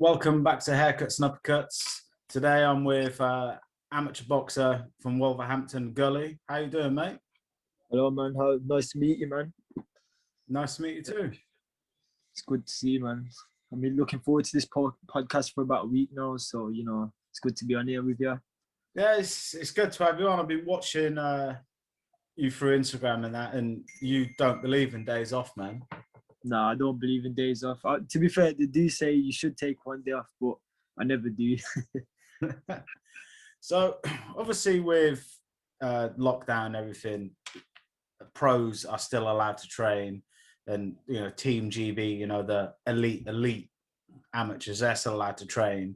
Welcome back to Haircuts and Uppercuts. Today I'm with amateur boxer from Wolverhampton, Gully. How you doing, mate? Hello, man. Nice to meet you, man. Nice to meet you too. It's good to see you, man. I've been looking forward to this podcast for about a week now, so it's good to be on here with you. Yeah, it's good to have you on. I've been watching you through Instagram and that, and you don't believe in days off, man. No, I don't believe in days off. To be fair, they do say you should take one day off, but I never do. So, obviously, with lockdown and everything, pros are still allowed to train, and Team GB, the elite amateurs, they're still allowed to train.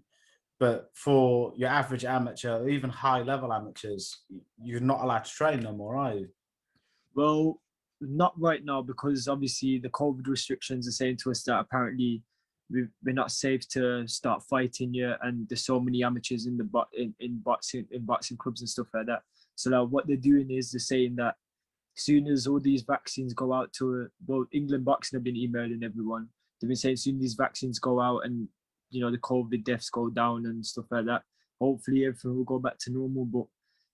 But for your average amateur, or even high-level amateurs, you're not allowed to train no more, are you? Well, not right now, because obviously the COVID restrictions are saying to us that apparently we're not safe to start fighting yet, and there's so many amateurs in boxing clubs and stuff like that. So now what they're doing is they're saying that as soon as all these vaccines go out England Boxing have been emailing everyone. They've been saying as soon as these vaccines go out and the COVID deaths go down and stuff like that, hopefully everything will go back to normal. But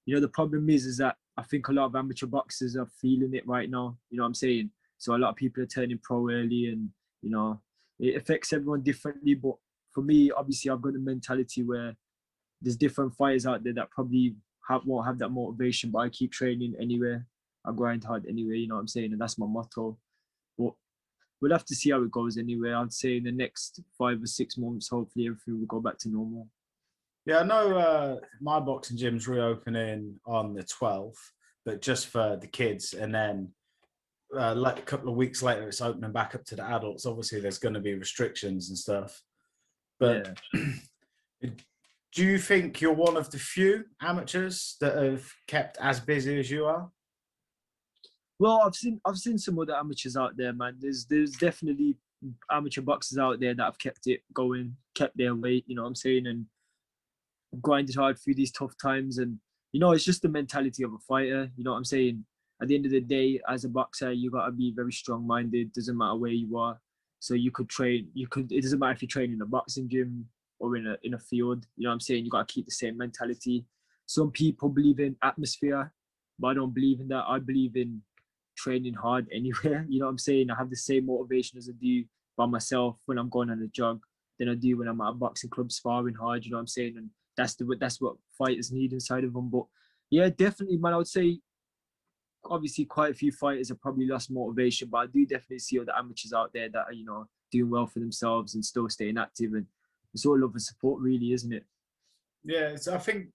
the problem is that I think a lot of amateur boxers are feeling it right now. You know what I'm saying? So a lot of people are turning pro early, and it affects everyone differently. But for me, obviously, I've got the mentality where there's different fighters out there that probably won't have that motivation, but I keep training anyway. I grind hard anyway, you know what I'm saying? And that's my motto. But we'll have to see how it goes anyway. I'd say in the next 5 or 6 months, hopefully everything will go back to normal. Yeah, I know my boxing gym's reopening on the 12th, but just for the kids. And then like a couple of weeks later, it's opening back up to the adults. Obviously, there's going to be restrictions and stuff. But yeah. Do you think you're one of the few amateurs that have kept as busy as you are? Well, I've seen some other amateurs out there, man. There's definitely amateur boxers out there that have kept it going, kept their weight, you know what I'm saying, and grinded hard through these tough times. And it's just the mentality of a fighter, you know what I'm saying? At the end of the day, as a boxer, you gotta be very strong-minded. Doesn't matter where you are. So you could train, it doesn't matter if you train in a boxing gym or in a field, you know what I'm saying? You gotta keep the same mentality. Some people believe in atmosphere, but I don't believe in that. I believe in training hard anywhere, you know what I'm saying? I have the same motivation as I do by myself when I'm going on a jog than I do when I'm at a boxing club sparring hard, you know what I'm saying? And that's what fighters need inside of them. But yeah, definitely, man, I would say obviously quite a few fighters have probably lost motivation, but I do definitely see other amateurs out there that are, doing well for themselves and still staying active. And it's all love and support, really, isn't it? Yeah, so I think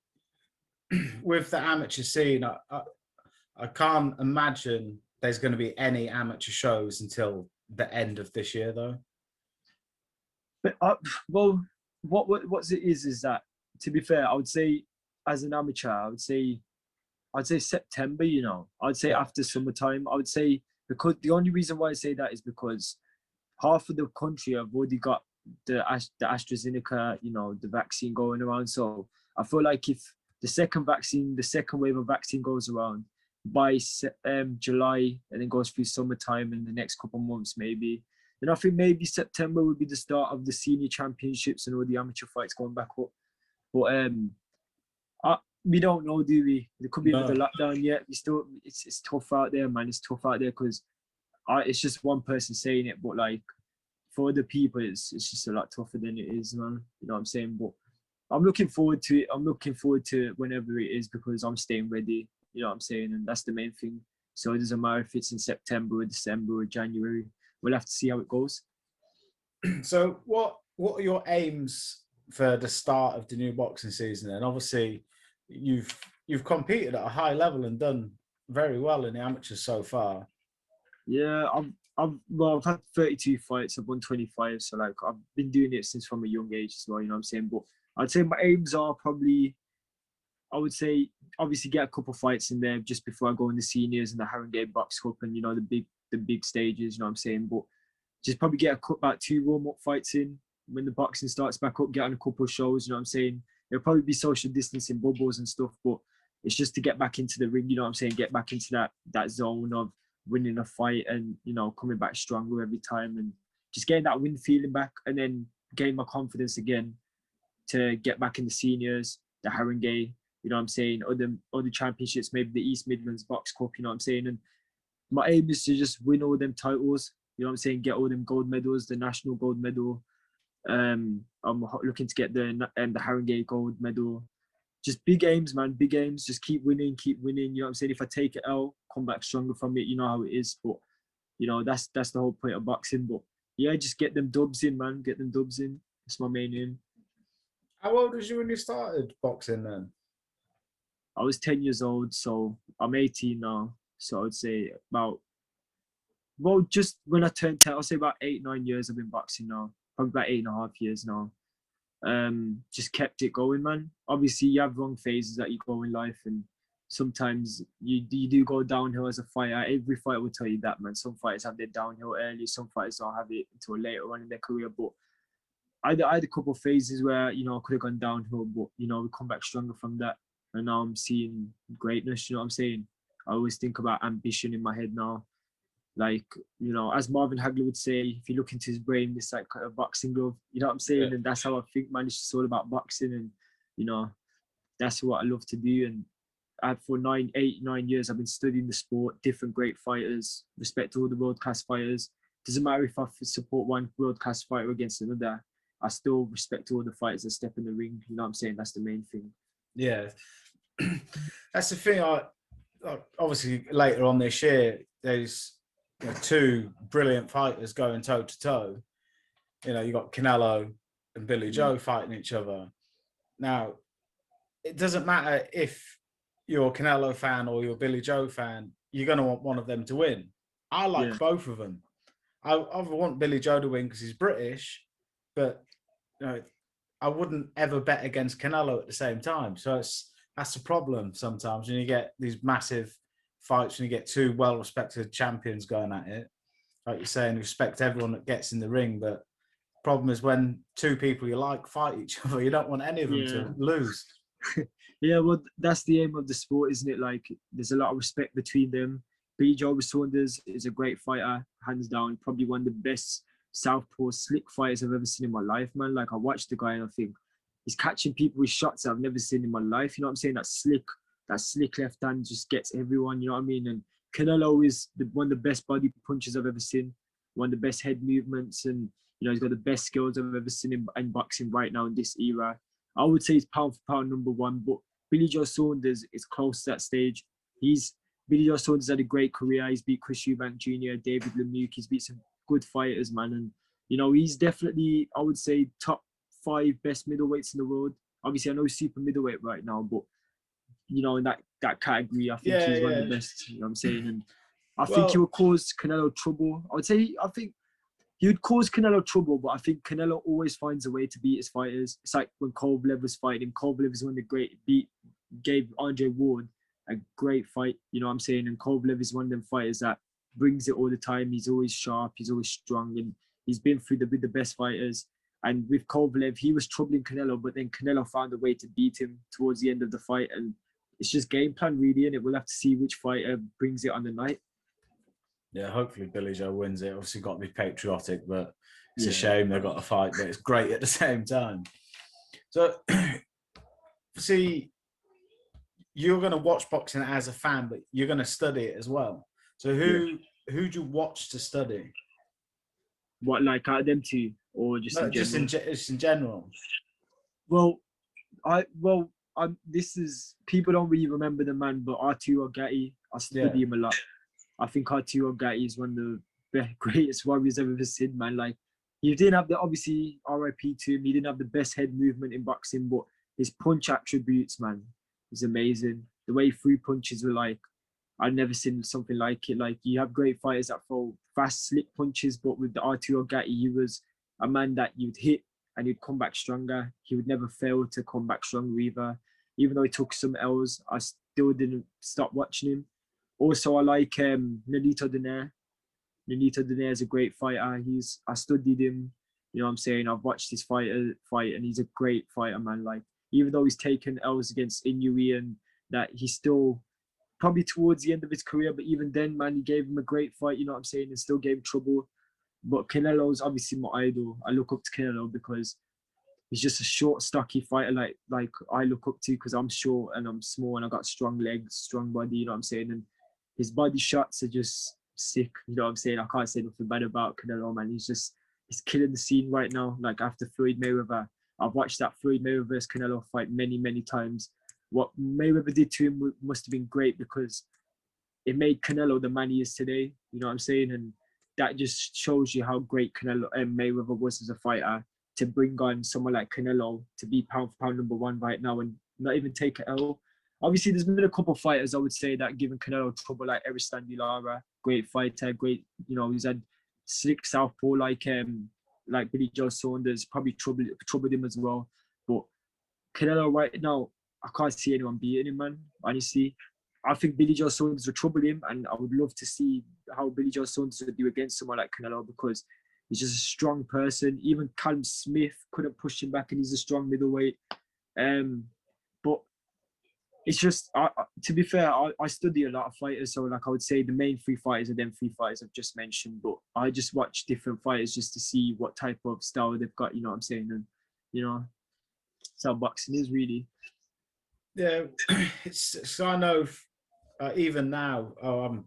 with the amateur scene, I can't imagine there's going to be any amateur shows until the end of this year, though. But well, what it is that, to be fair, I would say as an amateur, I'd say September. I'd say after summertime. I would say, because the only reason why I say that is because half of the country have already got the AstraZeneca, the vaccine going around. So I feel like if the second wave of vaccine goes around by July and then goes through summertime in the next couple of months, maybe, then I think maybe September would be the start of the senior championships and all the amateur fights going back up. But we don't know, do we? There could be another lockdown yet. It's tough out there, man. It's tough out there because it's just one person saying it, but like for other people, it's just a lot tougher than it is, man. You know what I'm saying? But I'm looking forward to it. I'm looking forward to whenever it is, because I'm staying ready. You know what I'm saying? And that's the main thing. So it doesn't matter if it's in September or December or January. We'll have to see how it goes. So what are your aims for the start of the new boxing season? And obviously you've competed at a high level and done very well in the amateurs so far. Yeah, I've had 32 fights. I've won 25. So like I've been doing it since from a young age as well, you know what I'm saying? But I'd say my aims are probably, I would say, obviously get a couple of fights in there just before I go in the seniors and the Harringay Box Cup and the big stages, you know what I'm saying? But just probably get about 2 warm-up fights in when the boxing starts back up, get on a couple of shows, you know what I'm saying? It'll probably be social distancing bubbles and stuff, but it's just to get back into the ring, you know what I'm saying? Get back into that zone of winning a fight and, coming back stronger every time and just getting that win feeling back. And then gain my confidence again to get back in the seniors, the Haringey, you know what I'm saying, other championships, maybe the East Midlands Box Cup, you know what I'm saying. And my aim is to just win all them titles, you know what I'm saying, get all them gold medals, the national gold medal. I'm looking to get the Haringey gold medal. Just big aims, man, big aims. Just keep winning, you know what I'm saying. If I take it out, come back stronger from it, you know how it is. But you know, that's the whole point of boxing. But yeah, just get them dubs in, man. Get them dubs in. That's my main aim. How old was you when you started boxing then? I was 10 years old, so I'm 18 now. So I'd say just when I turned 10, I'll say about 8-9 years I've been boxing now. Probably about 8.5 years now. Just kept it going, man. Obviously, you have wrong phases that you go in life, and sometimes you do go downhill as a fighter. Every fighter will tell you that, man. Some fighters have their downhill early, some fighters don't have it until later on in their career. But I had a couple of phases where, you know, I could have gone downhill, but, you know, we come back stronger from that. And now I'm seeing greatness, you know what I'm saying? I always think about ambition in my head now. Like, you know, as Marvin Hagler would say, if you look into his brain, it's like a boxing glove, you know what I'm saying? Yeah. And that's how I think, man. It's just all about boxing, and, you know, that's what I love to do. And for 8-9 years, I've been studying the sport, different great fighters, respect all the world-class fighters. Doesn't matter if I support one world-class fighter against another, I still respect all the fighters that step in the ring. You know what I'm saying? That's the main thing. Yeah. That's the thing. Obviously, later on this year, there's two brilliant fighters going toe to toe. You know, you got Canelo and Billy Joe fighting each other. Now, it doesn't matter if you're a Canelo fan or you're a Billy Joe fan, you're going to want one of them to win. I like both of them. I want Billy Joe to win because he's British, but you know, I wouldn't ever bet against Canelo at the same time. So that's the problem sometimes when you get these massive fights, when you get two well-respected champions going at it. Like you're saying, respect everyone that gets in the ring, but the problem is when two people you like fight each other, you don't want any of them to lose. Yeah, well, that's the aim of the sport, isn't it? Like, there's a lot of respect between them. Billy Joe Saunders is a great fighter, hands down. Probably one of the best southpaw slick fighters I've ever seen in my life, man. Like, I watched the guy and I think he's catching people with shots I've never seen in my life. You know what I'm saying? That slick left hand just gets everyone, you know what I mean? And Canelo is one of the best body punches I've ever seen, one of the best head movements, and, you know, he's got the best skills I've ever seen in boxing right now in this era. I would say he's pound for pound number one, but Billy Joe Saunders is close to that stage. Billy Joe Saunders had a great career. He's beat Chris Eubank Jr., David Lemieux. He's beat some good fighters, man. And, you know, he's definitely, I would say, top 5 best middleweights in the world. Obviously, I know he's super middleweight right now, but, you know, in that category, I think he's one of the best, you know what I'm saying? And I think he would cause Canelo trouble. I think he would cause Canelo trouble, but I think Canelo always finds a way to beat his fighters. It's like when Kovalev was fighting. Kovalev is one of the gave Andre Ward a great fight, you know what I'm saying? And Kovalev is one of them fighters that brings it all the time. He's always sharp, he's always strong, and he's been through with the best fighters. And with Kovalev, he was troubling Canelo, but then Canelo found a way to beat him towards the end of the fight. And it's just game plan, really, and we'll have to see which fighter brings it on the night. Yeah, hopefully Billy Joe wins it. Obviously, got to be patriotic, but it's a shame they've got to fight, but it's great at the same time. So, see, you're going to watch boxing as a fan, but you're going to study it as well. So, who do you watch to study? What, like out of them two, or just in general? Just in general. Well, this is, people don't really remember the man, but Arturo Gatti, I study him a lot. I think Arturo Gatti is one of the greatest warriors I've ever seen, man. Like, he didn't have obviously, RIP to him, he didn't have the best head movement in boxing, but his punch attributes, man, is amazing. The way he threw punches were like, I've never seen something like it. Like, you have great fighters that throw fast, slick punches, but with the Arturo Gatti, he was a man that you'd hit and he'd come back stronger. He would never fail to come back stronger either. Even though he took some L's, I still didn't stop watching him. Also, I like Nolito Donaire. Nolito Donaire is a great fighter. I studied him. You know what I'm saying? I've watched his fight, and he's a great fighter, man. Like, even though he's taken L's against Inoue, and that he's still probably towards the end of his career, but even then, man, he gave him a great fight. You know what I'm saying? And still gave him trouble. But Canelo's obviously my idol. I look up to Canelo because he's just a short, stocky fighter like I look up to because I'm short and I'm small and I got strong legs, strong body, you know what I'm saying? And his body shots are just sick, you know what I'm saying? I can't say nothing bad about Canelo, man. He's killing the scene right now. Like after Floyd Mayweather, I've watched that Floyd Mayweather versus Canelo fight many, many times. What Mayweather did to him must have been great because it made Canelo the man he is today. You know what I'm saying? And that just shows you how great Canelo and Mayweather was as a fighter to bring on someone like Canelo to be pound for pound #1 right now and not even take an L. Obviously, there's been a couple of fighters I would say that given Canelo trouble, like Eristan Lara, great fighter, great. You know, he's had slick southpaw like Billy Joe Saunders, probably troubled him as well. But Canelo right now, I can't see anyone beating him, man. Honestly, I think Billy Joe Saunders will trouble him, and I would love to see how Billy Joe Saunders would do against someone like Canelo because he's just a strong person. Even Callum Smith couldn't push him back, and he's a strong middleweight. But it's just, to be fair, I study a lot of fighters, so like I would say the main three fighters are them three fighters I've just mentioned. But I just watch different fighters just to see what type of style they've got. You know what I'm saying? And you know, that's how boxing is really. Yeah, so I know even now, I'm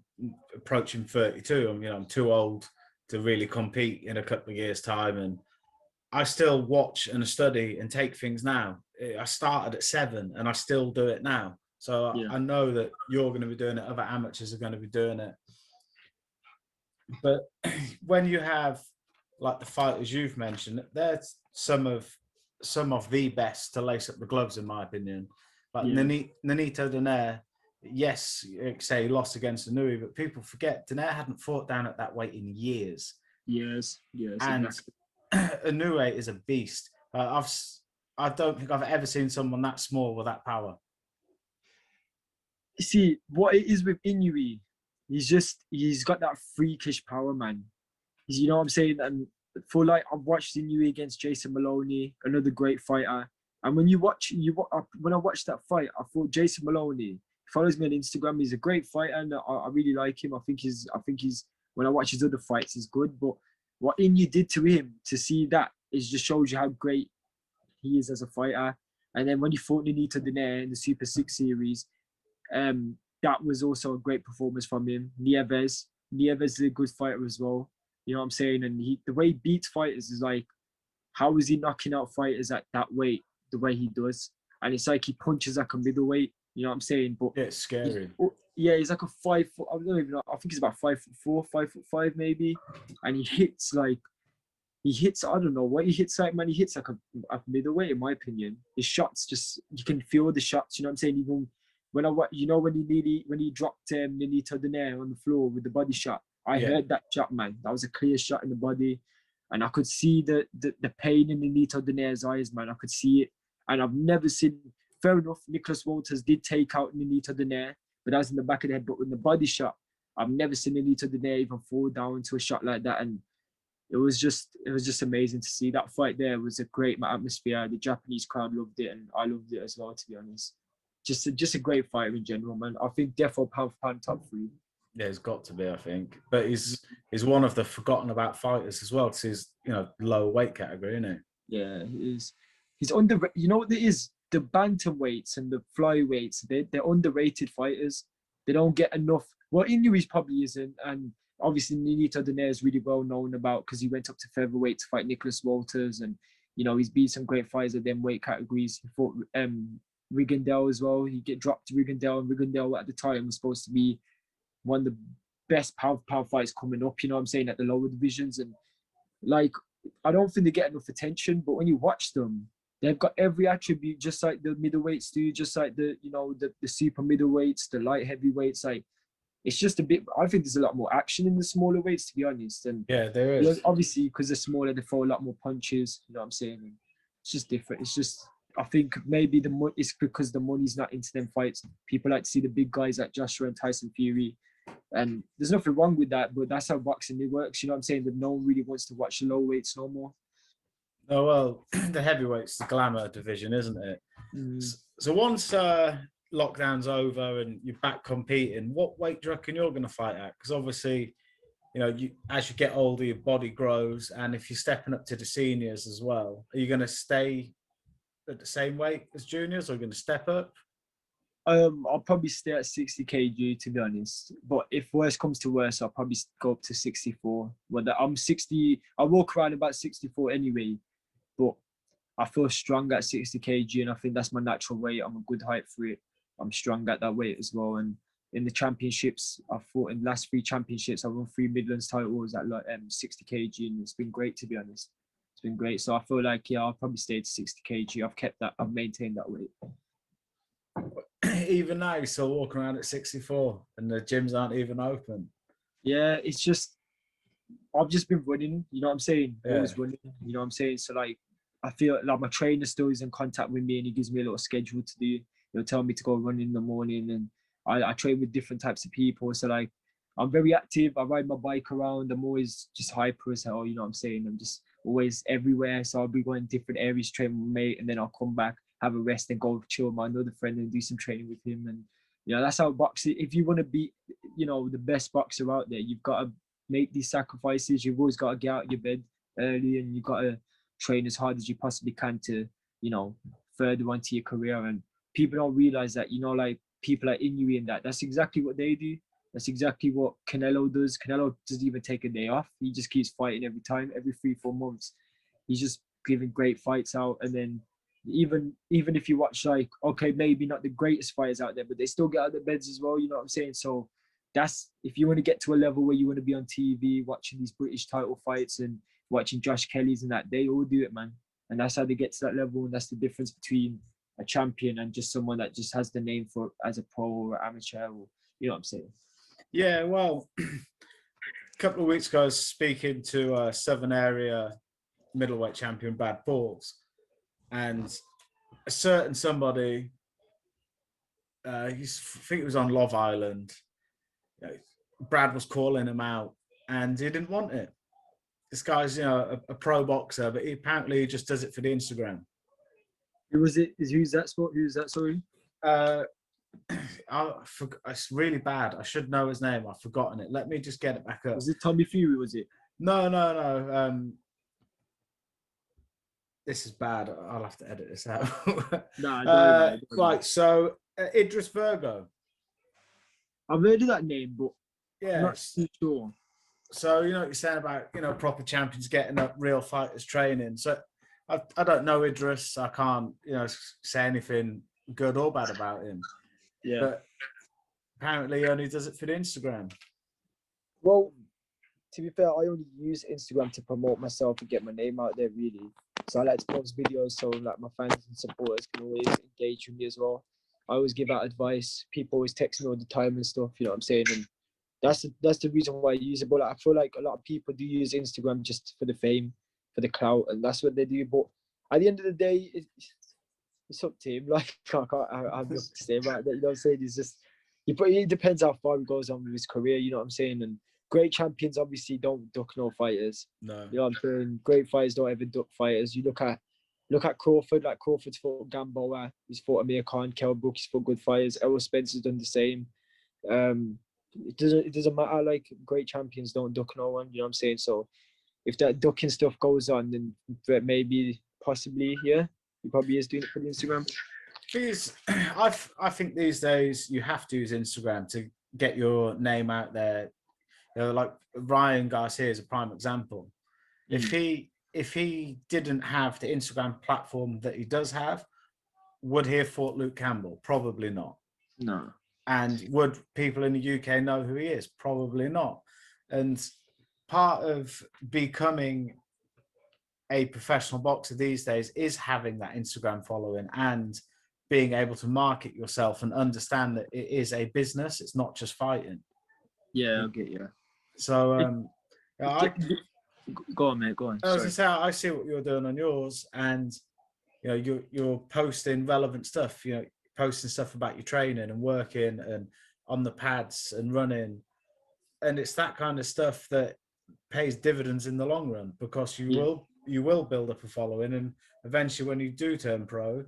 approaching 32. I'm too old to really compete in a couple of years' time, and I still watch and study and take things now. I started at 7, and I still do it now. So Yeah. I know that you're going to be doing it. Other amateurs are going to be doing it. But when you have like the fighters you've mentioned, they're some of the best to lace up the gloves, in my opinion. Like Nonito Donaire, yes, say he lost against Inouye, but people forget Donaire hadn't fought down at that weight in years. Yes, And exactly. Inouye is a beast. I don't think I've ever seen someone that small with that power. You see, what it is with Inouye, he's got that freakish power, man. You know what I'm saying? And for like, I've watched Inouye against Jason Maloney, another great fighter. And when when I watched that fight, I thought Jason Maloney, he follows me on Instagram. He's a great fighter, and I really like him. I think he's when I watch his other fights, he's good. But what Inouye did to him, to see that, it just shows you how great he is as a fighter. And then when he fought Nonito Donaire in the Super 6 series, that was also a great performance from him. Nieves is a good fighter as well. You know what I'm saying? And the way he beats fighters is like, how is he knocking out fighters at that weight the way he does? And it's like he punches like a middleweight. You know what I'm saying? But yeah, it's scary. He's like a 5 foot. I don't even know. I think he's about 5'4", 5'5" maybe. And he hits. I don't know what he hits like, man. He hits like a middleweight, in my opinion. His shots just, you can feel the shots. You know what I'm saying? Even when when he dropped Nonito Donaire on the floor with the body shot, I heard that shot, man. That was a clear shot in the body, and I could see the pain in Nonito Donaire's eyes, man. I could see it, and I've never seen. Fair enough, Nicholas Walters did take out Nonito Donaire, but that was in the back of the head. But with the body shot, I've never seen Nonito Donaire even fall down to a shot like that, and it was just amazing to see. That fight there was a great atmosphere. The Japanese crowd loved it, and I loved it as well, to be honest. Just a great fighter in general, man. I think definitely pound for pound top 3. Yeah, he's got to be, I think. But he's one of the forgotten about fighters as well, because he's lower weight category, isn't he? Yeah, he's under. You know what it is? The bantamweights and the flyweights, they're underrated fighters. They don't get enough. Well, Inouye probably isn't, and obviously Nonito Donaire is really well known about because he went up to featherweight to fight Nicholas Walters, and he's beat some great fighters at them weight categories. He fought Rigondeaux as well. He get dropped to Rigondeaux, and Rigondeaux at the time was supposed to be one of the best pound fights coming up. You know what I'm saying, at the lower divisions, and like I don't think they get enough attention. But when you watch them, they've got every attribute, just like the middleweights do, just like the super middleweights, the light heavyweights. Like it's just a bit. I think there's a lot more action in the smaller weights, to be honest. And yeah, there is. Obviously, because they're smaller, they throw a lot more punches. You know what I'm saying? And it's just different. It's just. I think maybe it's because the money's not into them fights. People like to see the big guys like Joshua and Tyson Fury. And there's nothing wrong with that, but that's how boxing works. You know what I'm saying? That no one really wants to watch the low weights no more. Oh, well, the heavyweight's the glamour division, isn't it? So once lockdown's over and you're back competing, what weight do you reckon you're going to fight at? Because obviously as you get older, your body grows, and if you're stepping up to the seniors as well, are you going to stay at the same weight as juniors, or are you going to step up? I'll probably stay at 60 kg to be honest. But if worse comes to worse, I'll probably go up to 64. Well, I'm 60. I walk around about 64 anyway, but I feel strong at 60 kg, and I think that's my natural weight. I'm a good height for it. I'm strong at that weight as well. And in the championships, I fought in the last 3 championships. I won 3 Midlands titles at like 60 kg, and it's been great to be honest. It's been great. So I feel like I'll probably stay at 60 kg. I've kept that. I've maintained that weight. Even now, you're still walking around at 64, and the gyms aren't even open. Yeah, it's just I've just been running. You know what I'm saying? Yeah. Always running. You know what I'm saying? So like, I feel like my trainer still is in contact with me, and he gives me a little schedule to do. He'll tell me to go run in the morning, and I train with different types of people. So like, I'm very active. I ride my bike around. I'm always just hyper as hell. You know what I'm saying? I'm just always everywhere. So I'll be going different areas, train with my mate, and then I'll come back, have a rest, and go chill with my another friend and do some training with him. And that's how boxing. If you want to be, the best boxer out there, you've got to make these sacrifices. You've always got to get out of your bed early, and you've got to train as hard as you possibly can to, further on to your career. And people don't realize that, like people like Inoue and that's exactly what they do. That's exactly what Canelo does. Canelo doesn't even take a day off. He just keeps fighting every time, every 3-4 months. He's just giving great fights out. And then even if you watch, like, okay, maybe not the greatest fighters out there, but they still get out of their beds as well. You know what I'm saying? So that's, if you want to get to a level where you want to be on TV, watching these British title fights and watching Josh Kelly's and that, they all do it, man. And that's how they get to that level. And that's the difference between a champion and just someone that just has the name for as a pro or amateur, or, you know what I'm saying? Yeah, well, a couple of weeks ago, I was speaking to a Southern area middleweight champion, Brad Pauls, and a certain somebody, I think it was on Love Island, Brad was calling him out, and he didn't want it. This guy's, a pro boxer, but he apparently just does it for the Instagram. Who was it? Who's that sport? Who's that, sorry? It's really bad. I should know his name. I've forgotten it. Let me just get it back up. Was it Tommy Fury, was it? No. This is bad. I'll have to edit this out. Nah, right, so Idris Virgo. I've heard of that name, but yeah, I'm not too sure. So, what you're saying about, proper champions getting up, real fighters training. So I don't know Idris. I can't, say anything good or bad about him. Yeah. But apparently he only does it for the Instagram. Well, to be fair, I only use Instagram to promote myself and get my name out there, really. So I like to post videos so like my fans and supporters can always engage with me as well. I always give out advice. People always text me all the time and stuff, you know what I'm saying? And that's the reason why I use it. But I feel like a lot of people do use Instagram just for the fame, for the clout, and that's what they do. But at the end of the day, it's up to him. Like, I have nothing to say about that. You know what I'm saying? It's just, it depends how far he goes on with his career. You know what I'm saying? And great champions obviously don't duck no fighters. No. You know what I'm saying? Great fighters don't ever duck fighters. You look at Crawford. Like, Crawford's fought Gamboa. He's fought Amir Khan, Kell Brook. He's fought good fighters. Errol Spencer's done the same. It doesn't matter. Like, great champions don't duck no one. You know what I'm saying? So if that ducking stuff goes on, then maybe possibly, yeah, he probably is doing it for the Instagram. I think these days you have to use Instagram to get your name out there. Like Ryan Garcia is a prime example. If he didn't have the Instagram platform that he does have, would he have fought Luke Campbell? Probably not. No. And would people in the UK know who he is? Probably not. And part of becoming a professional boxer these days is having that Instagram following and being able to market yourself and understand that it is a business. It's not just fighting. Yeah, I'll get you. So, go on, mate. Go on. I was gonna say, I see what you're doing on yours, and you're posting relevant stuff. Posting stuff about your training and working and on the pads and running, and it's that kind of stuff that pays dividends in the long run, because you will build up a following, and eventually when you do turn pro,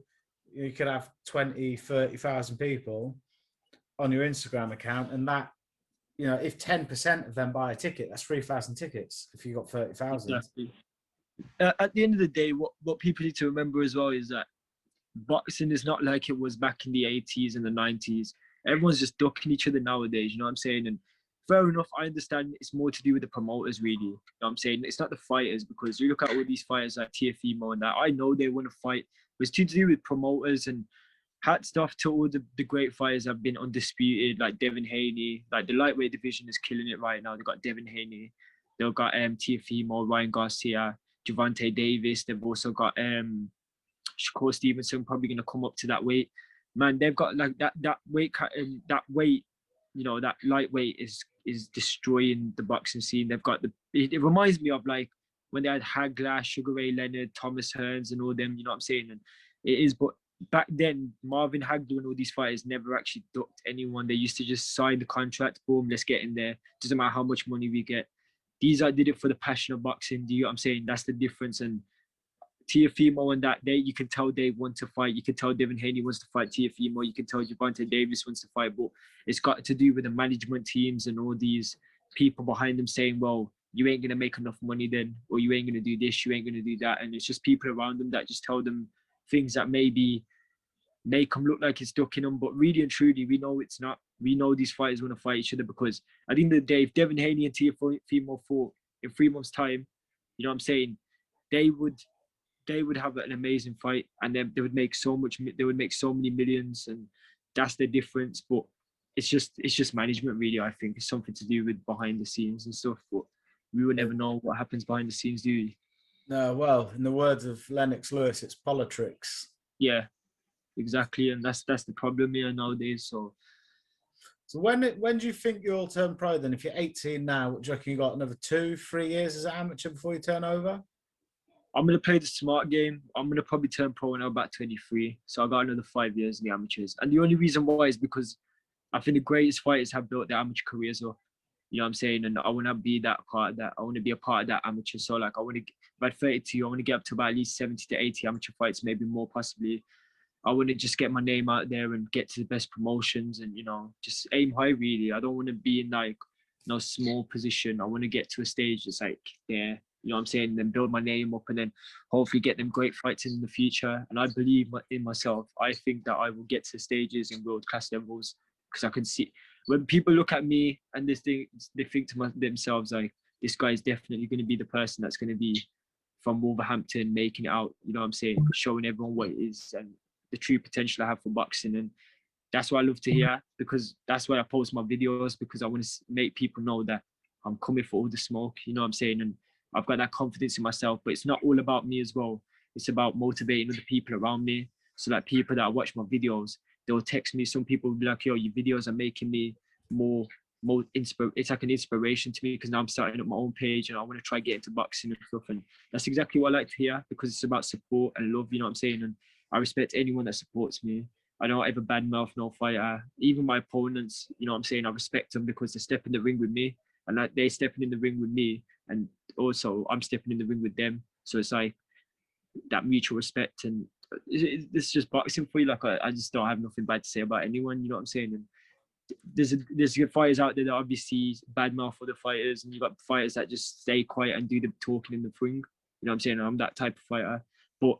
you could have 20,000, 30,000 people on your Instagram account, and that you know, if 10% of them buy a ticket, that's 3,000 tickets. If you got 30,000, Exactly. At the end of the day, what people need to remember as well is that boxing is not like it was back in the 80s and the 90s. Everyone's just ducking each other nowadays, you know what I'm saying? And fair enough, I understand it's more to do with the promoters, really. You know what I'm saying? It's not the fighters, because you look at all these fighters like Tiafimo and that, I know they want to fight. But it's to do with promoters, and hats off to all the great fighters that have been undisputed, like Devin Haney. Like the lightweight division is killing it right now. They've got Devin Haney, they've got Tiafimo, Ryan Garcia, Javante Davis. They've also got Shakur Stevenson, probably going to come up to that weight. Man, they've got like that weight cut, that weight, you know, that lightweight is destroying the boxing scene. They've got it reminds me of like when they had Hagler, Sugar Ray Leonard, Thomas Hearns, and all them. You know what I'm saying? And it is, but back then Marvin Hagler and all these fighters never actually ducked anyone. They used to just sign the contract, boom, let's get in there. Doesn't matter how much money we get. These I did it for the passion of boxing. Do you know what I'm saying? That's the difference. And Tiafimo and that, you can tell they want to fight. You can tell Devin Haney wants to fight Tiafimo. You can tell Javante Davis wants to fight. But it's got to do with the management teams and all these people behind them saying, well, you ain't going to make enough money then, or you ain't going to do this, you ain't going to do that. And it's just people around them that just tell them things that maybe make them look like it's ducking them. But really and truly, we know it's not. We know these fighters want to fight each other, because at the end of the day, if Devin Haney and Tiafimo fought in 3 months' time, you know what I'm saying, they would have an amazing fight, and then they would make so many millions, and that's the difference. But it's just management, really. I think it's something to do with behind the scenes and stuff, but we would never know what happens behind the scenes, do we? no, well, in the words of Lennox Lewis, it's politics. Yeah, exactly, and that's the problem here nowadays. So when do you think you'll turn pro then? If you're 18 now, what do you reckon you got another 2-3 years as an amateur before you turn over? I'm gonna play the smart game. I'm gonna probably turn pro when I'm about 23, so I got another 5 years in the amateurs. And the only reason why is because I think the greatest fighters have built their amateur careers up. You know what I'm saying? And I want to be that part of that. I want to be a part of that amateur. So like, I want to, by 32, I want to get up to about at least 70 to 80 amateur fights, maybe more possibly. I want to just get my name out there and get to the best promotions, and, you know, just aim high, really. I don't want to be in like no small position. I want to get to a stage that's like there, you know what I'm saying? And then build my name up, and then hopefully get them great fights in the future. And I believe in myself. I think that I will get to stages in world class levels, because I can see when people look at me and they think to themselves like, this guy is definitely going to be the person that's going to be from Wolverhampton making it out. You know what I'm saying? Showing everyone what it is and the true potential I have for boxing. And that's what I love to hear, because that's why I post my videos, because I want to make people know that I'm coming for all the smoke. You know what I'm saying? And I've got that confidence in myself. But it's not all about me as well. It's about motivating other people around me. So like people that watch my videos, they'll text me. Some people will be like, yo, your videos are making me more it's like an inspiration to me, because now I'm starting up my own page and I want to try get into boxing and stuff. And that's exactly what I like to hear, because it's about support and love, you know what I'm saying? And I respect anyone that supports me. I don't ever badmouth no fighter. Even my opponents, you know what I'm saying? I respect them because they step in the ring with me, and like they stepping in the ring with me, and also I'm stepping in the ring with them. So it's like that mutual respect, and it's just boxing for you. Like I just don't have nothing bad to say about anyone. You know what I'm saying? And there's fighters out there that obviously badmouth other fighters, and you've got fighters that just stay quiet and do the talking in the ring. You know what I'm saying? I'm that type of fighter, but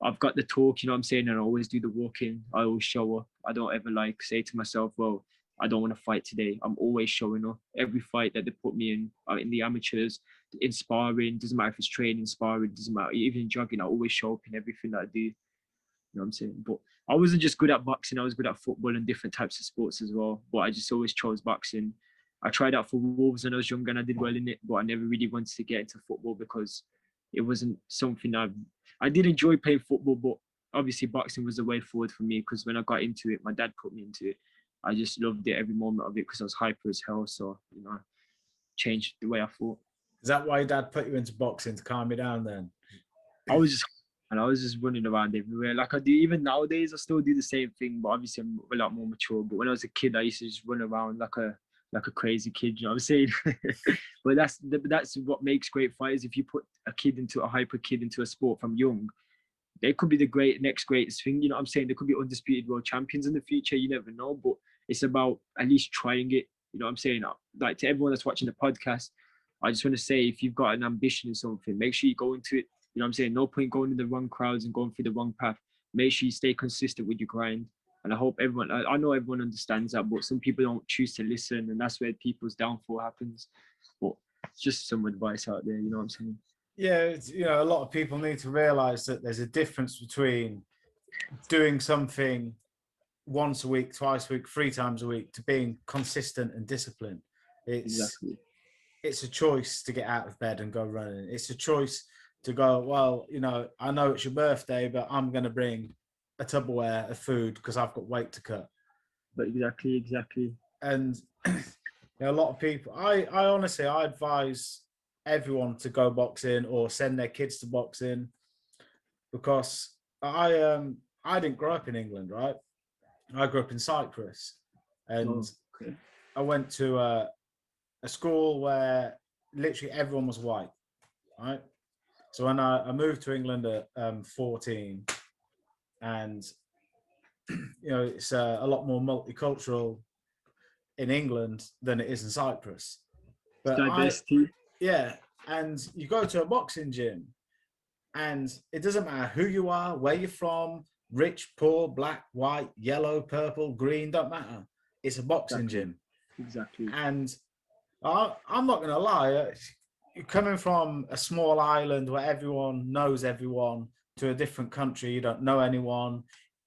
I've got the talk, you know what I'm saying, and I always do the walking. I always show up. I don't ever like say to myself, well, I don't want to fight today. I'm always showing up. Every fight that they put me in the amateurs, in sparring, doesn't matter if it's training, sparring, doesn't matter, even in jogging, I always show up in everything that I do. You know what I'm saying? But I wasn't just good at boxing. I was good at football and different types of sports as well. But I just always chose boxing. I tried out for Wolves when I was younger and I did well in it, but I never really wanted to get into football because it wasn't something I did enjoy playing football, but obviously boxing was the way forward for me, because when I got into it, my dad put me into it. I just loved it, every moment of it, because I was hyper as hell. So, you know, changed the way I thought. Is that why your dad put you into boxing, to calm you down then? I was just running around everywhere. Like I do, even nowadays, I still do the same thing, but obviously I'm a lot more mature. But when I was a kid, I used to just run around like a crazy kid, you know what I'm saying? But that's what makes great fighters. If you put a hyper kid into a sport from young, they could be the next greatest thing, you know what I'm saying? They could be undisputed world champions in the future, you never know. But it's about at least trying it. You know what I'm saying? Like to everyone that's watching the podcast, I just want to say, if you've got an ambition in something, make sure you go into it. You know what I'm saying? No point going in the wrong crowds and going through the wrong path. Make sure you stay consistent with your grind. And I hope everyone, I know everyone understands that, but some people don't choose to listen, and that's where people's downfall happens. But it's just some advice out there, you know what I'm saying? Yeah, a lot of people need to realize that there's a difference between doing something once a week, twice a week, 3 times a week, to being consistent and disciplined. Exactly. It's a choice to get out of bed and go running. It's a choice to go, well, I know it's your birthday, but I'm going to bring a Tupperware of food because I've got weight to cut. But exactly. And a lot of people, I honestly, I advise everyone to go boxing or send their kids to boxing, because I didn't grow up in England, right? I grew up in Cyprus, and I went to a school where literally everyone was white, right? So when I moved to England at 14, and it's a lot more multicultural in England than it is in Cyprus. But diversity. And you go to a boxing gym, and it doesn't matter who you are, where you're from, rich, poor, black, white, yellow, purple, green, don't matter. It's a boxing gym. Exactly. And I'm not going to lie, you're coming from a small island where everyone knows everyone to a different country, you don't know anyone,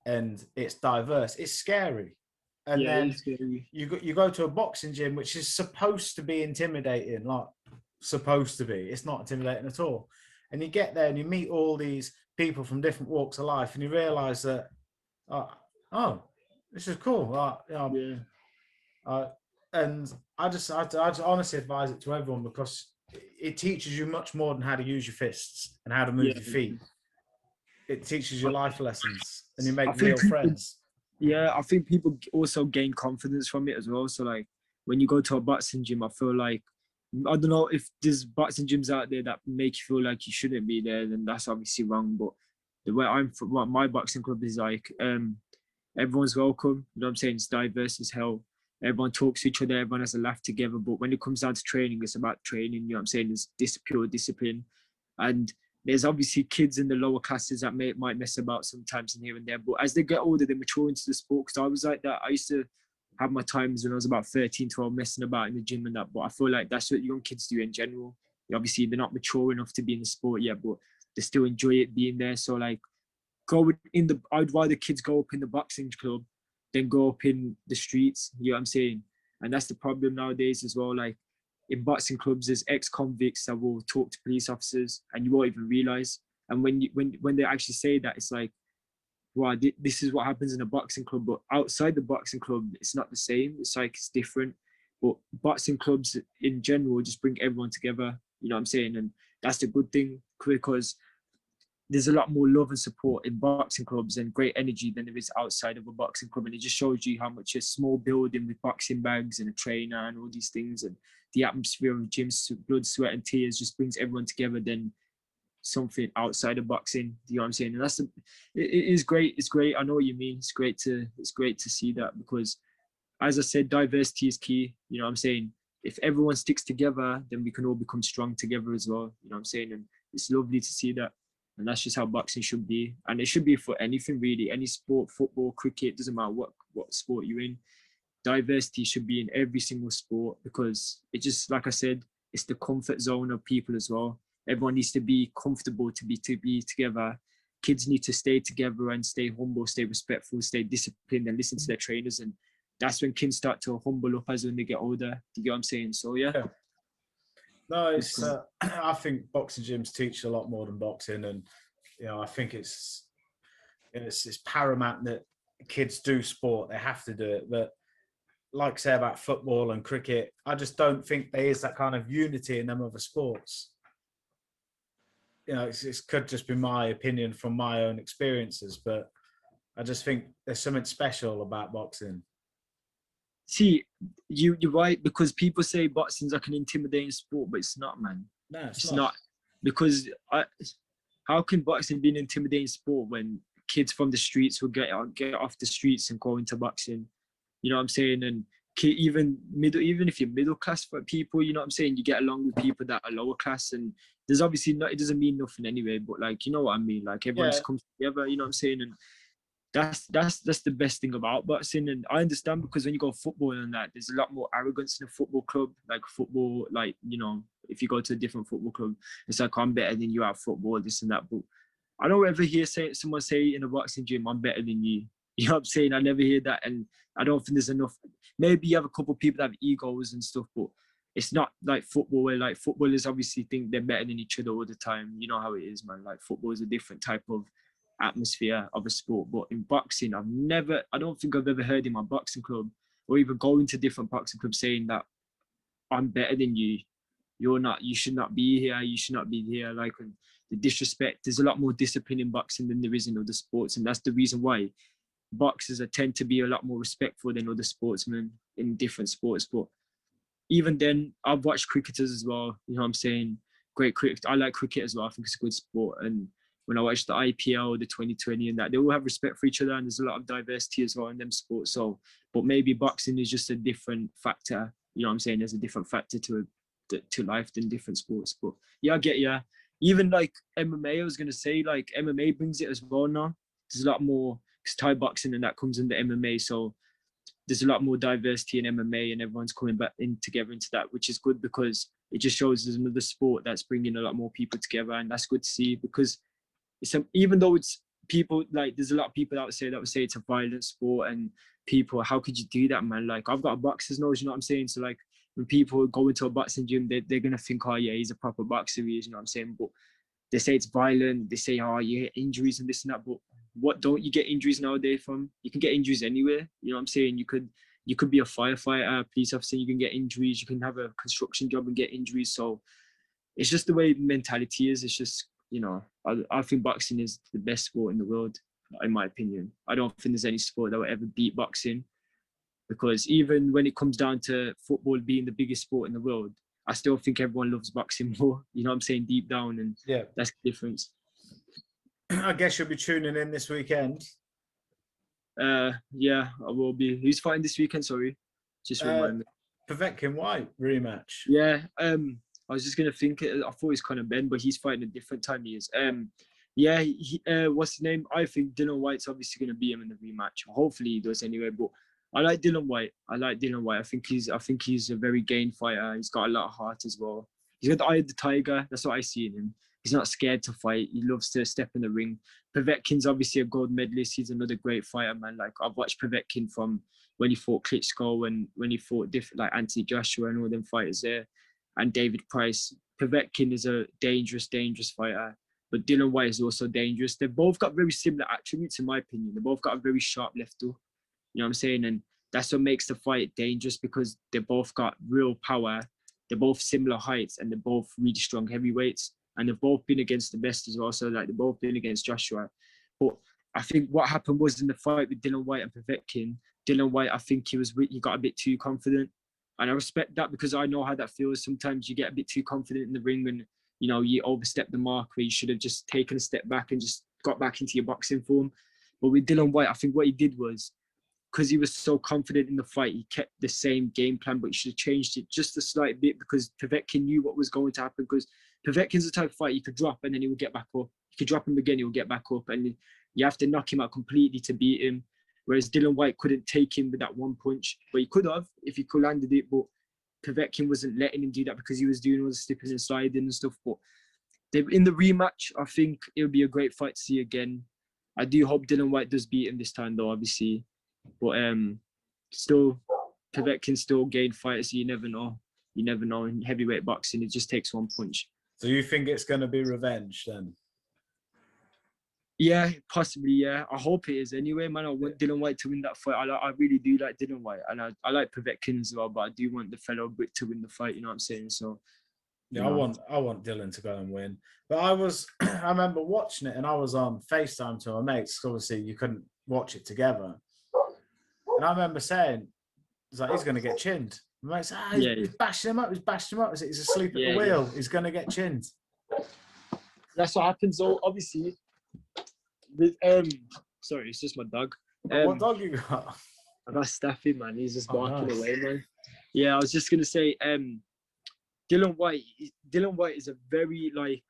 and it's diverse. It's scary. And then you go to a boxing gym, which is supposed to be intimidating, like supposed to be. It's not intimidating at all. And you get there and you meet all these people from different walks of life, and you realize that, oh, this is cool. And I just honestly advise it to everyone, because it teaches you much more than how to use your fists and how to move your feet. It teaches you life lessons, and you make real friends. Yeah, I think people also gain confidence from it as well. So like when you go to a boxing gym, I feel like, I don't know if there's boxing gyms out there that make you feel like you shouldn't be there, then that's obviously wrong. But the way I'm from, what my boxing club is like, everyone's welcome. You know what I'm saying? It's diverse as hell. Everyone talks to each other, everyone has a laugh together. But when it comes down to training, it's about training. You know what I'm saying? It's pure discipline. And there's obviously kids in the lower classes that might mess about sometimes in here and there. But as they get older, they mature into the sport. Because I was like that. I used to have my times when I was about 13, 12, messing about in the gym and that. But I feel like that's what young kids do in general. Obviously, they're not mature enough to be in the sport yet, but they still enjoy it being there. So like, I'd rather kids go up in the boxing club than go up in the streets. You know what I'm saying? And that's the problem nowadays as well. Like in boxing clubs, there's ex-convicts that will talk to police officers, and you won't even realize. And when they actually say that, it's like, wow, this is what happens in a boxing club. But outside the boxing club, it's not the same. It's like it's different. But boxing clubs in general just bring everyone together. You know what I'm saying? And that's the good thing, because there's a lot more love and support in boxing clubs and great energy than there is outside of a boxing club. And it just shows you how much a small building with boxing bags and a trainer and all these things, and the atmosphere of gyms, blood, sweat, and tears just brings everyone together than something outside of boxing. You know what I'm saying? And it is great. It's great. I know what you mean. It's great to see that, because as I said, diversity is key. You know what I'm saying? If everyone sticks together, then we can all become strong together as well. You know what I'm saying? And it's lovely to see that. And that's just how boxing should be. And it should be for anything really, any sport, football, cricket, doesn't matter what sport you're in. Diversity should be in every single sport, because it just, like I said, it's the comfort zone of people as well. Everyone needs to be comfortable to be together. Kids need to stay together and stay humble, stay respectful, stay disciplined, and listen to their trainers. And that's when kids start to humble up as when they get older. Do you get what I'm saying? So yeah. No, it's. I think boxing gyms teach a lot more than boxing, and I think it's paramount that kids do sport. They have to do it, but like I say about football and cricket, I just don't think there is that kind of unity in them other sports. It could just be my opinion from my own experiences, but I just think there's something special about boxing. See, you're right, because people say boxing's like an intimidating sport, but it's not, man. No, it's not. Because how can boxing be an intimidating sport when kids from the streets will get off the streets and go into boxing? You know what I'm saying? And even if you're middle class for people, you know what I'm saying, you get along with people that are lower class, and there's obviously not, it doesn't mean nothing anyway, but like, you know what I mean, like everyone Yeah, just comes together, you know what I'm saying, and that's the best thing about boxing. And I understand, because when you go football and that, there's a lot more arrogance in a football club, like football, like, you know, if you go to a different football club, it's like, I'm better than you at football, this and that. But I don't ever hear someone say in a boxing gym, I'm better than you. You know what I'm saying? I never hear that. And I don't think there's enough. Maybe you have a couple of people that have egos and stuff, but it's not like football, where like footballers obviously think they're better than each other all the time. You know how it is, man. Like football is a different type of atmosphere of a sport. But in boxing, I don't think I've ever heard in my boxing club, or even going to different boxing clubs, saying that I'm better than you. You're not, you should not be here. You should not be here. Like, the disrespect, there's a lot more discipline in boxing than there is in other sports. And that's the reason why boxers tend to be a lot more respectful than other sportsmen in different sports. But even then, I've watched cricketers as well. You know what I'm saying? Great cricket. I like cricket as well. I think it's a good sport. And when I watch the IPL, the 2020 and that, they all have respect for each other, and there's a lot of diversity as well in them sports. So, but maybe boxing is just a different factor. You know what I'm saying? There's a different factor to life than different sports. But yeah, I get you. Even like MMA, I was going to say, like MMA brings it as well now. There's a lot more, because Thai boxing and that comes into MMA. So there's a lot more diversity in MMA, and everyone's coming back in together into that, which is good, because it just shows there's another sport that's bringing a lot more people together. And that's good to see, because even though it's people, like there's a lot of people out there that would say it's a violent sport, and people, how could you do that, man? Like, I've got a boxer's nose, you know what I'm saying? So like, when people go into a boxing gym, they're going to think, oh yeah, he's a proper boxer, he is, you know what I'm saying? But they say it's violent, they say, oh, you get injuries and this and that, but what don't you get injuries nowadays from? You can get injuries anywhere, you know what I'm saying? You could be a firefighter, a police officer, you can get injuries, you can have a construction job and get injuries. So it's just the way mentality is. It's just, you know, I think boxing is the best sport in the world, in my opinion. I don't think there's any sport that will ever beat boxing, because even when it comes down to football being the biggest sport in the world, I still think everyone loves boxing more, you know what I'm saying, deep down, and yeah. that's the difference. I guess you'll be tuning in this weekend. Yeah, I will be. Who's fighting this weekend? Sorry, just remind me. Povetkin Whyte rematch. Yeah, I was just gonna think it. I thought it was Conor Ben, but he's fighting a different time. He is. Yeah, what's his name? I think Dylan White's obviously gonna beat him in the rematch. Hopefully he does anyway. But I like Dylan Whyte. I think he's a very game fighter. He's got a lot of heart as well. He's got the eye of the tiger. That's what I see in him. He's not scared to fight. He loves to step in the ring. Povetkin's obviously a gold medalist. He's another great fighter, man. Like, I've watched Povetkin from when he fought Klitschko and when he fought different, like Anthony Joshua and all them fighters there, and David Price. Povetkin is a dangerous fighter, but Dylan Whyte is also dangerous. They've both got very similar attributes, in my opinion. They both got a very sharp left hook. You know what I'm saying? And that's what makes the fight dangerous, because they both got real power. They're both similar heights, and they're both really strong heavyweights. And they've both been against the best as well. So like, they've both been against Joshua. But I think what happened was, in the fight with Dylan Whyte and Povetkin, Dylan Whyte, I think he got a bit too confident. And I respect that, because I know how that feels. Sometimes you get a bit too confident in the ring, and, you know, you overstep the mark where you should have just taken a step back and just got back into your boxing form. But with Dylan Whyte, I think what he did was, because he was so confident in the fight, he kept the same game plan, but he should have changed it just a slight bit, because Povetkin knew what was going to happen. Because Povetkin's the type of fight you could drop and then he will get back up. You could drop him again, he will get back up, and you have to knock him out completely to beat him. Whereas Dylan Whyte couldn't take him with that one punch, but he could have if he could landed it. But Povetkin wasn't letting him do that, because he was doing all the slipping and sliding and stuff. But in the rematch, I think it'll be a great fight to see again. I do hope Dylan Whyte does beat him this time, though, obviously. But still, Povetkin still gain fighters, so you never know. You never know. In heavyweight boxing, it just takes one punch. So you think it's going to be revenge then? Yeah, possibly, yeah. I hope it is anyway, man. I want Dylan Whyte to win that fight. I really do like Dylan Whyte. And I like Povetkin as well, but I do want the fellow Brit to win the fight, you know what I'm saying? So, yeah, I want Dylan to go and win. But I remember watching it, and I was on FaceTime to my mates, because obviously you couldn't watch it together. And I remember saying, it's like, he's going to get chinned. My mate said, he's bashing him up. He's bashing him up. He's asleep at the wheel. He's going to get chinned. That's what happens, though, obviously. With sorry, it's just my dog. What dog you got? I got Staffy, man. He's just Oh, barking nice. away, man. Yeah, I was just gonna say, Dylan White. Dylan White is a very like,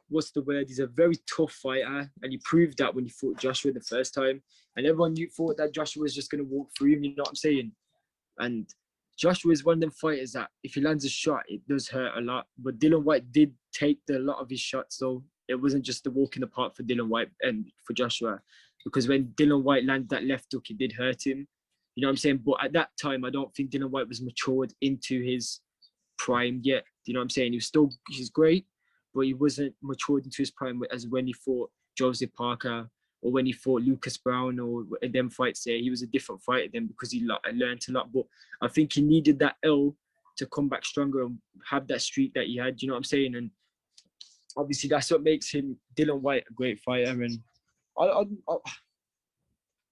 what's the word? He's a very tough fighter, and he proved that when he fought Joshua the first time. And everyone thought that Joshua was just gonna walk through him. You know what I'm saying? And Joshua is one of them fighters that if he lands a shot, it does hurt a lot. But Dylan White did take a lot of his shots, so it wasn't just a walk in the park for Dylan White and for Joshua. Because when Dylan White landed that left hook, it did hurt him. You know what I'm saying? But at that time, I don't think Dylan White was matured into his prime yet. You know what I'm saying? He's great, but he wasn't matured into his prime as when he fought Jose Parker or when he fought Lucas Brown or them fights there. He was a different fighter then because he learned a lot. But I think he needed that L to come back stronger and have that streak that he had. You know what I'm saying? And obviously that's what makes him, Dylan White, a great fighter. And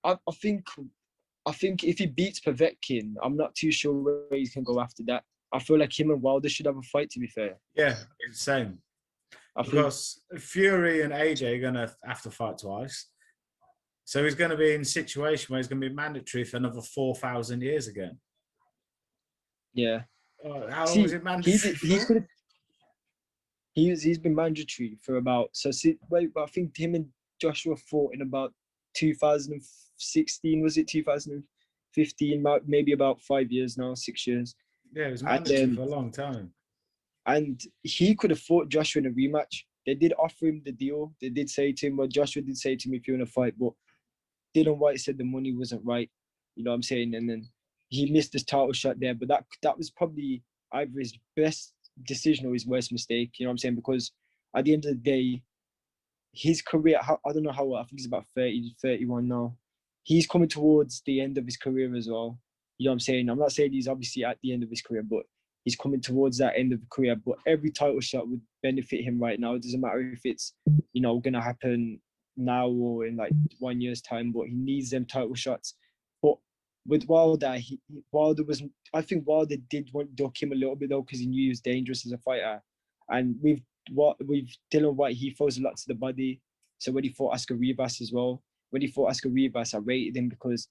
I think if he beats Povetkin, I'm not too sure where he can go after that. I feel like him and Wilder should have a fight, to be fair. Yeah, same. Because Fury and AJ are going to have to fight twice. So he's going to be in a situation where he's going to be mandatory for another 4,000 years again. Yeah. How long was it mandatory? He's been mandatory for about, I think him and Joshua fought in about 2016, was it 2015? Maybe about 5 years now, 6 years. Yeah, it was mandatory for a long time. And he could have fought Joshua in a rematch. They did offer him the deal. They did say to him, well, Joshua did say to him, if you want to fight, but Dylan White said the money wasn't right. You know what I'm saying? And then he missed his title shot there. But that was probably either his best decision or his worst mistake. You know what I'm saying? Because at the end of the day, his career, I don't know how, I think he's about 30, 31 now. He's coming towards the end of his career as well. You know what I'm saying? I'm not saying he's obviously at the end of his career, but he's coming towards that end of the career. But every title shot would benefit him right now. It doesn't matter if it's, going to happen now or in like 1 year's time, but he needs them title shots. But with Wilder, I think Wilder did want to duck him a little bit though, because he knew he was dangerous as a fighter. And with Dylan White, he throws a lot to the body. So when he fought Oscar Rivas as well, I rated him because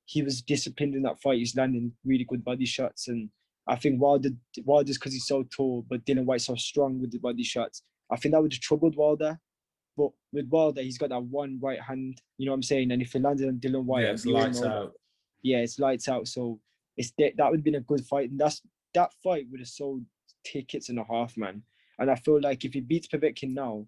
he was disciplined in that fight. He's landing really good body shots. And I think Wilder's because he's so tall, but Dylan White's so strong with the body shots. I think that would have troubled Wilder. But with Wilder, he's got that one right hand, you know what I'm saying? And if he landed on Dylan White, it's lights out. It's lights out. So that would have been a good fight. And that fight would have sold tickets and a half, man. And I feel like if he beats Povetkin now,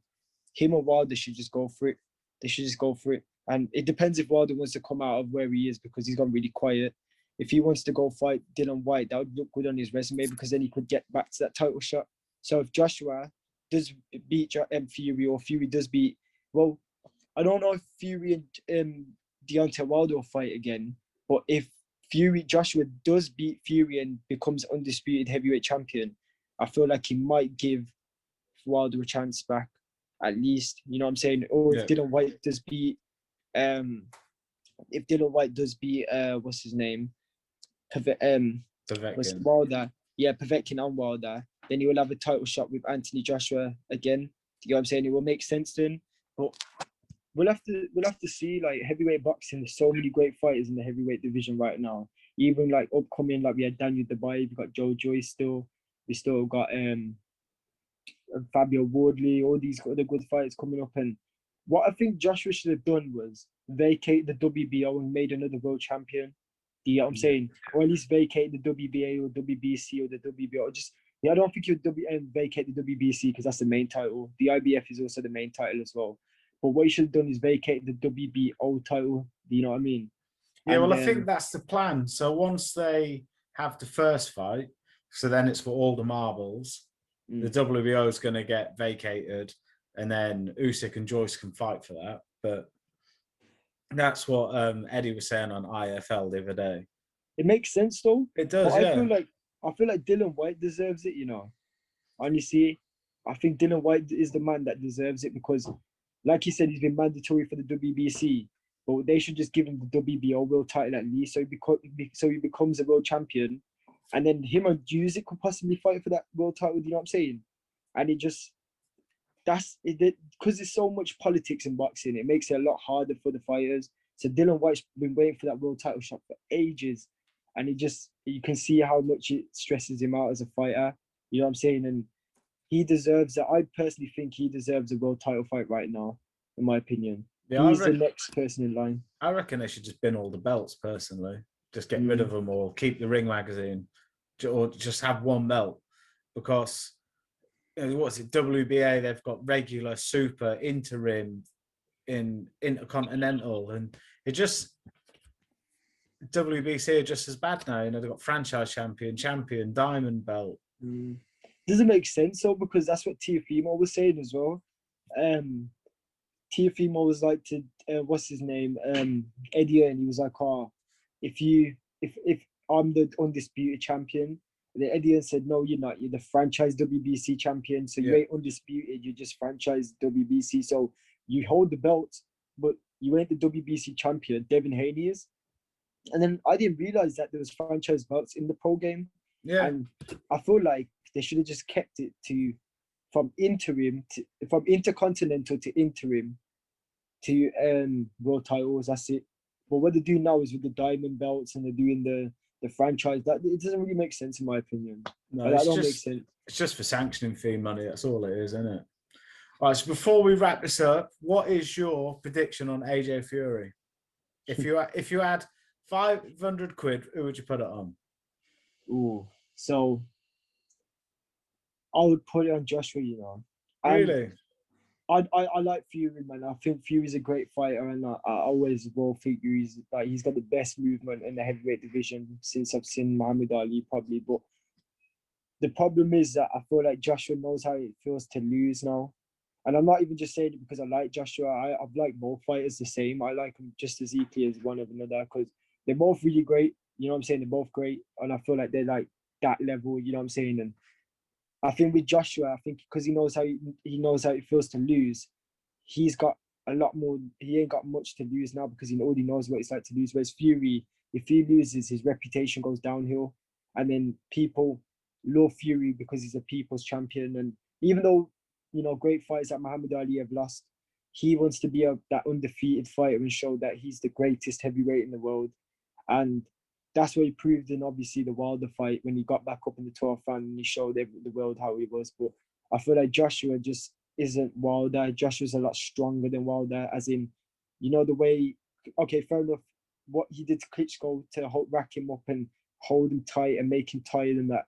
him or Wilder should just go for it. They should just go for it. And it depends if Wilder wants to come out of where he is because he's gone really quiet. If he wants to go fight Dylan White, that would look good on his resume because then he could get back to that title shot. So if Joshua does beat Fury or Fury does beat, well, I don't know if Fury and Deontay Wilder will fight again, but if Joshua does beat Fury and becomes undisputed heavyweight champion, I feel like he might give Wilder a chance back, at least. You know what I'm saying? Or if Dylan White does beat, what's his name? Povetkin. Wilder. Yeah, Povetkin and Wilder. Then he will have a title shot with Anthony Joshua again. You know what I'm saying? It will make sense then. But we'll have to see. Like heavyweight boxing, there's so many great fighters in the heavyweight division right now. Even like upcoming, like we had Daniel Dubois, we got Joe Joyce still. We still got Fabio Wardley, all these other good fighters coming up. And what I think Joshua should have done was vacate the WBO and made another world champion. You know what I'm saying? Or at least vacate the WBA or WBC or the WBO. I don't think you'd vacate the WBC because that's the main title. The IBF is also the main title as well. But what you should have done is vacate the WBO title. Do you know what I mean? Yeah, I think that's the plan. So once they have the first fight, so then it's for all the marbles, the WBO is going to get vacated, and then Usyk and Joyce can fight for that. But that's what Eddie was saying on IFL the other day. It makes sense though. It does, but I feel like Dylan White deserves it, Honestly, I think Dylan White is the man that deserves it because, like he said, he's been mandatory for the WBC, but they should just give him the WBO world title at least, so he becomes a world champion, and then him and Usyk could possibly fight for that world title. You know what I'm saying? And because there's so much politics in boxing, it makes it a lot harder for the fighters. So Dylan White's been waiting for that world title shot for ages, and you can see how much it stresses him out as a fighter. You know what I'm saying? And he deserves it. I personally think he deserves a world title fight right now, in my opinion. Yeah, He's the next person in line. I reckon they should just bin all the belts personally. Just get rid of them or keep the Ring magazine, or just have one belt, because what's it, WBA, they've got regular, super, interim, in intercontinental, and it just, WBC are just as bad now. They've got franchise champion, diamond belt. Doesn't make sense though, because that's what Tiafimo was saying as well. Tiafimo was like to what's his name, Eddie, and he was like, "Oh, if I'm the undisputed champion," and then Eddie said, "No, you're not. You're the franchise WBC champion. So you ain't undisputed. You're just franchise WBC. So you hold the belt, but you ain't the WBC champion. Devin Haney is." And then I didn't realize that there was franchise belts in the pro game. Yeah, and I feel like they should have just kept it from intercontinental to interim to world titles. That's it. But what they do now is with the diamond belts, and they're doing the franchise. That it doesn't really make sense in my opinion. No, that don't make sense. It's just for sanctioning fee money. That's all it is, isn't it? All right. So before we wrap this up, what is your prediction on AJ Fury? If you had 500 quid, who would you put it on? Ooh, so I would put it on Joshua. Really? I like Fury, man. I think Fury's a great fighter, and I always will think he's got the best movement in the heavyweight division since I've seen Muhammad Ali, probably. But the problem is that I feel like Joshua knows how it feels to lose now. And I'm not even just saying it because I like Joshua. I've liked both fighters the same. I like them just as equally as one of another, because they're both really great. You know what I'm saying? They're both great. And I feel like they're like that level, you know what I'm saying? And I think with Joshua, I think because he knows how it feels to lose, he's got a lot more. He ain't got much to lose now because he already knows what it's like to lose. Whereas Fury, if he loses, his reputation goes downhill, and then people love Fury because he's a people's champion. And even though great fighters like Muhammad Ali have lost, he wants to be that undefeated fighter and show that he's the greatest heavyweight in the world. And that's what he proved in, obviously, the Wilder fight when he got back up in the 12th round and he showed the world how he was. But I feel like Joshua just isn't Wilder. Joshua's a lot stronger than Wilder, as in, the way, okay, fair enough, what he did to Klitschko to rack him up and hold him tight and make him tired, and that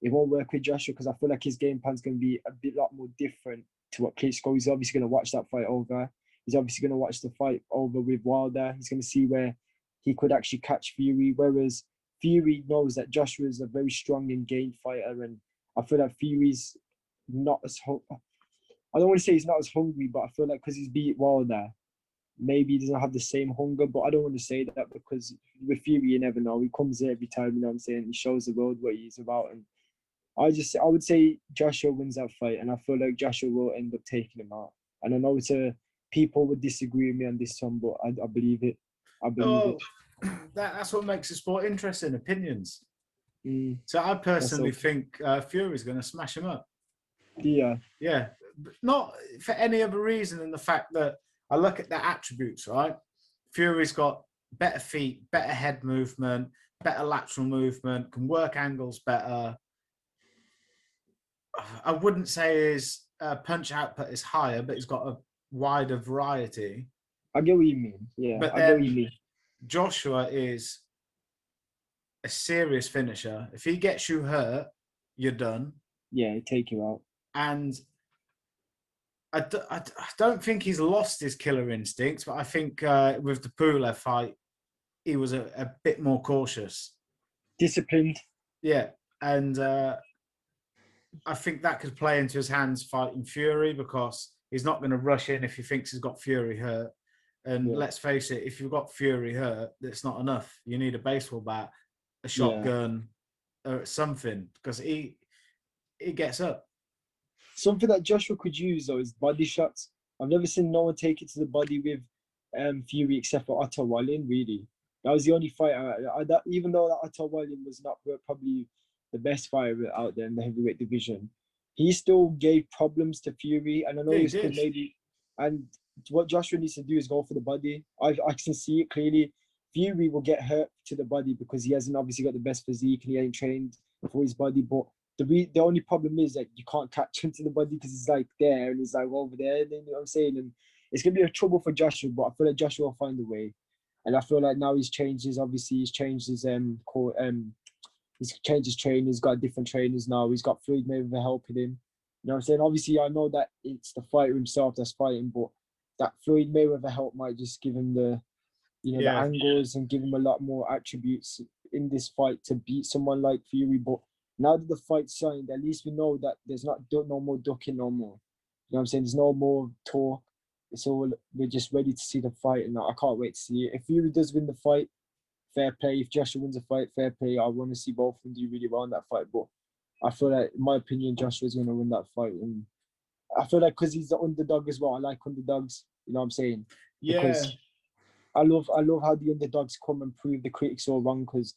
it won't work with Joshua, because I feel like his game plan's going to be a lot more different to what Klitschko. He's obviously going to watch that fight over. He's obviously going to watch the fight over with Wilder. He's going to see where he could actually catch Fury, whereas Fury knows that Joshua is a very strong and game fighter, and I feel like Fury's not as I don't want to say he's not as hungry, but I feel like because he's beat Wilder, maybe he doesn't have the same hunger. But I don't want to say that, because with Fury, you never know. He comes in every time, you know what I'm saying? He shows the world what he's about, and I would say Joshua wins that fight, and I feel like Joshua will end up taking him out. And I know people would disagree with me on this one, but I believe it. I believe it. That's what makes the sport interesting, opinions. Mm. So I personally think Fury's going to smash him up. Yeah. Yeah. Not for any other reason than the fact that I look at the attributes, right? Fury's got better feet, better head movement, better lateral movement, can work angles better. I wouldn't say his punch output is higher, but he's got a wider variety. I get what you mean. Yeah, but I get what you mean. Joshua is a serious finisher. If he gets you hurt, you're done. Yeah, he'll take you out. And I don't think he's lost his killer instincts, but I think with the Pulev fight, he was a bit more cautious. Disciplined. Yeah, and I think that could play into his hands fighting Fury, because he's not going to rush in if he thinks he's got Fury hurt. And let's face it, if you've got Fury hurt, that's not enough. You need a baseball bat, a shotgun, or something, because he gets up. Something that Joshua could use, though, is body shots. I've never seen no one take it to the body with Fury except for Otto Wallin, really. That was the only fighter. Even though Otto Wallin was not probably the best fighter out there in the heavyweight division, he still gave problems to Fury. And I know he could maybe... And what Joshua needs to do is go for the body. I can see it clearly. Fury will get hurt to the body because he hasn't obviously got the best physique and he ain't trained for his body. But the only problem is that you can't catch him to the body because he's like there and he's like over there. You know what I'm saying? And it's gonna be a trouble for Joshua, but I feel like Joshua will find a way. And I feel like now he's changed his he's changed his he's changed his training. He's got different trainers now. He's got Floyd Mayweather helping him. You know what I'm saying? Obviously, I know that it's the fighter himself that's fighting, but that Floyd Mayweather help might just give him the the angles and give him a lot more attributes in this fight to beat someone like Fury. But now that the fight's signed, at least we know that there's no more ducking no more. You know what I'm saying? There's no more talk. So we're just ready to see the fight, and I can't wait to see it. If Fury does win the fight, fair play. If Joshua wins the fight, fair play. I want to see both of them do really well in that fight. But I feel like, in my opinion, Joshua's going to win that fight. And I feel like because he's the underdog as well. I like underdogs. You know what I'm saying? Yeah. Because I love how the underdogs come and prove the critics all wrong, because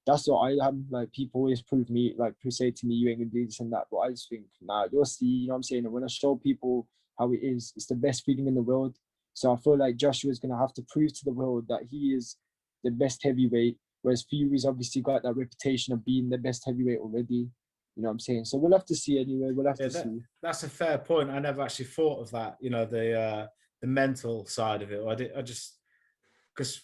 that's what I am. Like, people always prove me, like, say to me, you ain't gonna do this and that. But I just think, nah, you'll see, you know what I'm saying? And when I show people how it is, it's the best feeling in the world. So I feel like Joshua's gonna have to prove to the world that he is the best heavyweight, whereas Fury's obviously got that reputation of being the best heavyweight already. You know what I'm saying? So we'll have to see anyway. We'll have to see. That's a fair point. I never actually thought of that, the mental side of it. I just, because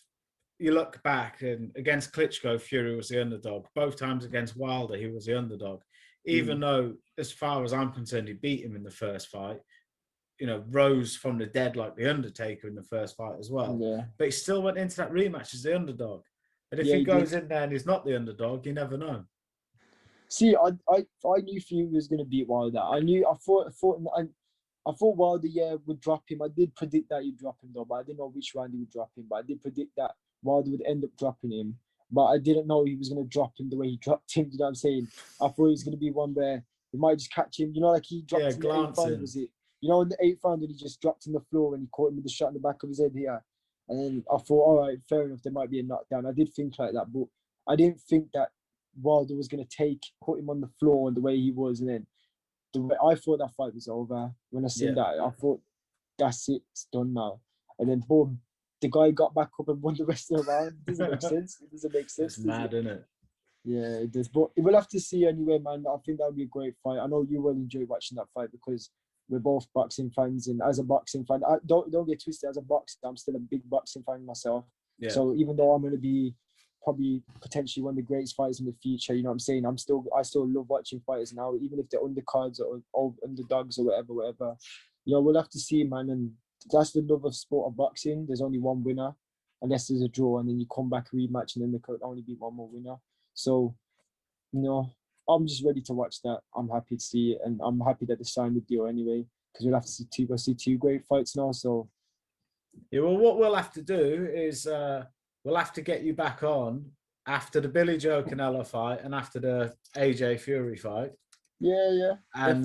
you look back, and against Klitschko, Fury was the underdog. Both times against Wilder, he was the underdog. Even though, as far as I'm concerned, he beat him in the first fight, rose from the dead like the Undertaker in the first fight as well. Yeah. But he still went into that rematch as the underdog. And if he goes in there and he's not the underdog, you never know. See, I knew Fury was going to beat Wilder. I thought Wilder, would drop him. I did predict that he'd drop him though, but I didn't know which round he would drop him. But I did predict that Wilder would end up dropping him. But I didn't know he was going to drop him the way he dropped him. You know what I'm saying? I thought it was going to be one where he might just catch him. Like he dropped him in the 8th round, was it? In the 8th round when he just dropped on the floor and he caught him with a shot in the back of his head here. And then I thought, all right, fair enough, there might be a knockdown. I did think like that, but I didn't think that Wilder was going to put him on the floor the way he was. And then I thought that fight was over. When I seen that, I thought, that's it, it's done now. And then boom, the guy got back up and won the rest of the round. It doesn't make sense. It doesn't make sense. It's mad, isn't it? Yeah, it does. But we'll have to see anyway, man. I think that would be a great fight. I know you will enjoy watching that fight because we're both boxing fans. And as a boxing fan, don't get twisted. As a boxer, I'm still a big boxing fan myself. Yeah. So even though I'm going to be probably potentially one of the greatest fighters in the future, you know what I'm saying? I still love watching fighters now, even if they're undercards or underdogs or whatever. We'll have to see, man. And that's the love of sport of boxing. There's only one winner, unless there's a draw, and then you come back rematch, and then there could only be one more winner. So, I'm just ready to watch that. I'm happy to see it, and I'm happy that they signed the deal anyway, because we'll have to see two great fights now. So, yeah. Well, what we'll have to do is we'll have to get you back on after the Billy Joe Canelo fight and after the AJ Fury fight. Yeah. And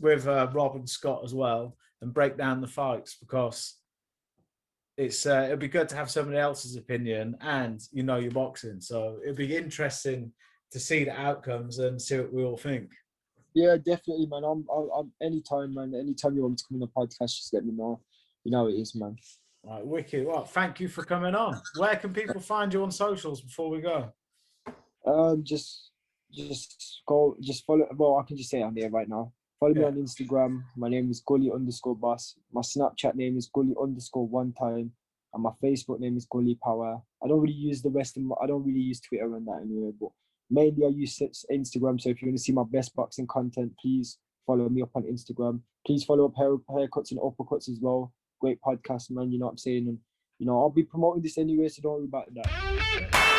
with Rob and Scott as well, and break down the fights, because it'd be good to have somebody else's opinion, and your boxing. So it'd be interesting to see the outcomes and see what we all think. Yeah, definitely, man. I'm anytime, man. Anytime you want me to come on the podcast, just let me know. You know it is, man. Right, wicked. Well, thank you for coming on. Where can people find you on socials before we go? Just follow. Well, I can just say I'm here right now. Follow me on Instagram. My name is Gully_boss. My Snapchat name is Gully_one-time. And my Facebook name is Gully Powar. I don't really use I don't really use Twitter and that anyway, but mainly I use Instagram. So if you want to see my best boxing content, please follow me up on Instagram. Please follow up Haircuts and Uppercuts as well. Great podcast, man. You know what I'm saying? And, I'll be promoting this anyway, so don't worry about that.